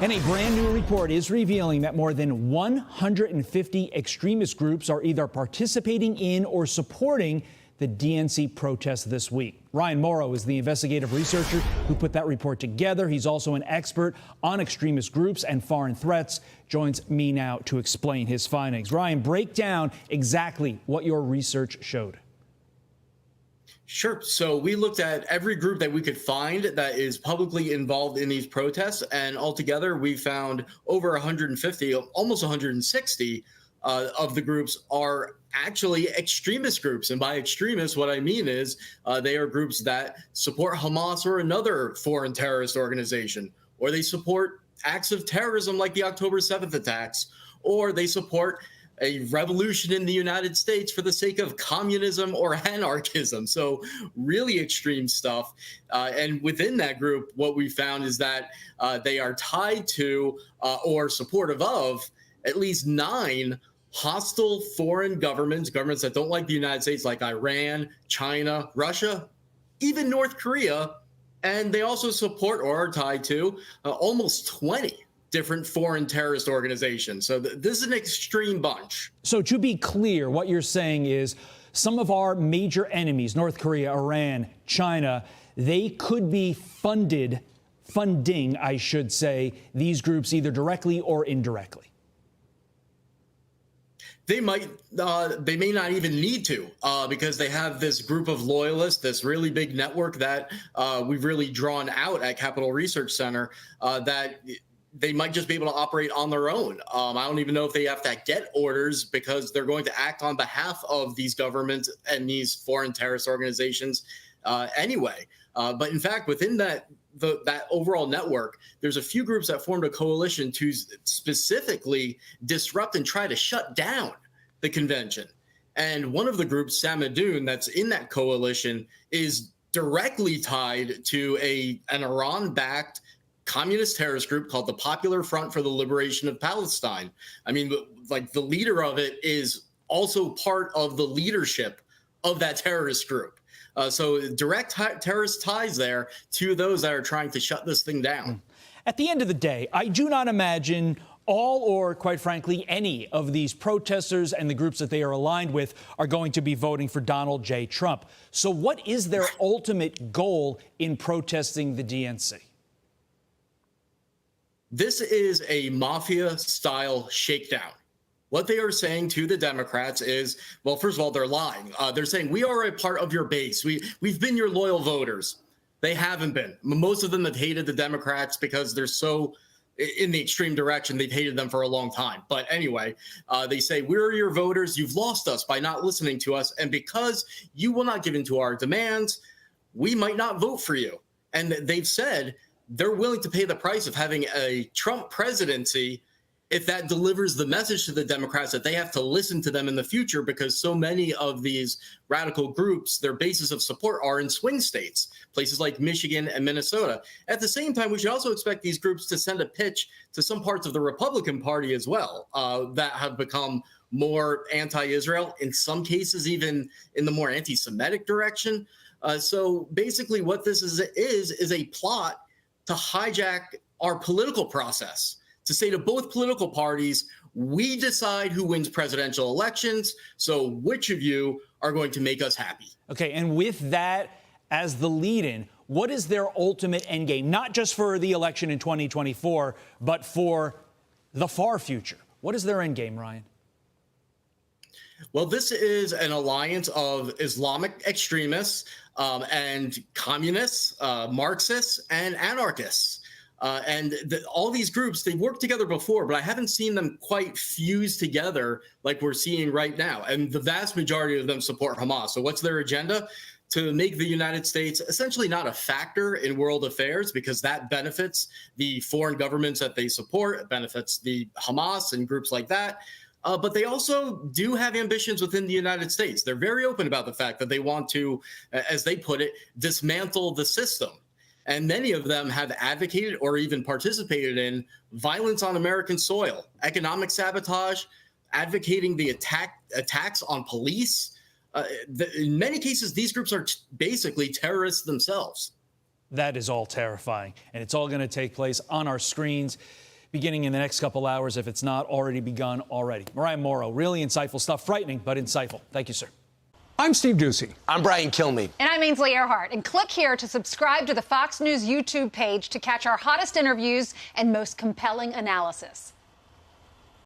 And a brand new report is revealing that more than 150 extremist groups are either participating in or supporting the DNC protests this week. Ryan Morrow is the investigative researcher who put that report together. He's also an expert on extremist groups and foreign threats. Joins me now to explain his findings. Ryan, break down exactly what your research showed. Sure. So we looked at every group that we could find that is publicly involved in these protests, and altogether we found over 150, almost 160 of the groups are actually extremist groups. And by extremists, what I mean is they are groups that support Hamas or another foreign terrorist organization, or they support acts of terrorism like the October 7th attacks, or they support a revolution in the United States for the sake of communism or anarchism. So really extreme stuff. And within that group, what we found is that they are tied to or supportive of at least 9 hostile foreign governments that don't like the United States, like Iran, China, Russia, even North Korea. And they also support or are tied to almost 20 different foreign terrorist organizations. So this is an extreme bunch. So to be clear, what you're saying is some of our major enemies, North Korea, Iran, China, they could be funding, I should say, these groups either directly or indirectly. They may not even need to because they have this group of loyalists, this really big network that we've really drawn out at Capitol Research Center that they might just be able to operate on their own. I don't even know if they have to get orders because they're going to act on behalf of these governments and these foreign terrorist organizations anyway. But in fact, within that overall network, there's a few groups that formed a coalition to specifically disrupt and try to shut down the convention. And one of the groups, Samadoun, that's in that coalition is directly tied to an Iran-backed communist terrorist group called the Popular Front for the Liberation of Palestine. I mean, like the leader of it is also part of the leadership of that terrorist group. So direct terrorist ties there to those that are trying to shut this thing down. At the end of the day, I do not imagine all or, quite frankly, any of these protesters and the groups that they are aligned with are going to be voting for Donald J. Trump. So what is their ultimate goal in protesting the DNC? This is a mafia-style shakedown. What they are saying to the Democrats is, well, first of all, they're lying. They're saying, we are a part of your base. We've been your loyal voters. They haven't been. Most of them have hated the Democrats because they're so in the extreme direction. They've hated them for a long time. But anyway, they say, we're your voters. You've lost us by not listening to us. And because you will not give in to our demands, we might not vote for you. And they've said they're willing to pay the price of having a Trump presidency if that delivers the message to the Democrats that they have to listen to them in the future, because so many of these radical groups, their bases of support are in swing states, places like Michigan and Minnesota. At the same time, we should also expect these groups to send a pitch to some parts of the Republican Party as well that have become more anti-Israel, in some cases even in the more anti-Semitic direction. So basically what this is a plot to hijack our political process, to say to both political parties, we decide who wins presidential elections, so which of you are going to make us happy? Okay, and with that as the lead-in, what is their ultimate endgame, not just for the election in 2024, but for the far future? What is their endgame, Ryan? Well, this is an alliance of Islamic extremists and communists, Marxists, and anarchists. All these groups, they've worked together before, but I haven't seen them quite fuse together like we're seeing right now. And the vast majority of them support Hamas. So what's their agenda? To make the United States essentially not a factor in world affairs, because that benefits the foreign governments that they support. It benefits the Hamas and groups like that. But they also do have ambitions within the United States. They're very open about the fact that they want to, as they put it, dismantle the system. And many of them have advocated or even participated in violence on American soil, economic sabotage, advocating the attacks on police. In many cases, these groups are basically terrorists themselves. That is all terrifying, and it's all going to take place on our screens beginning in the next couple hours, if it's not already begun already. Mariah Morrow, really insightful stuff, frightening, but insightful. Thank you, sir. I'm Steve Ducey. I'm Brian Kilmeade. And I'm Ainsley Earhart. And click here to subscribe to the Fox News YouTube page to catch our hottest interviews and most compelling analysis.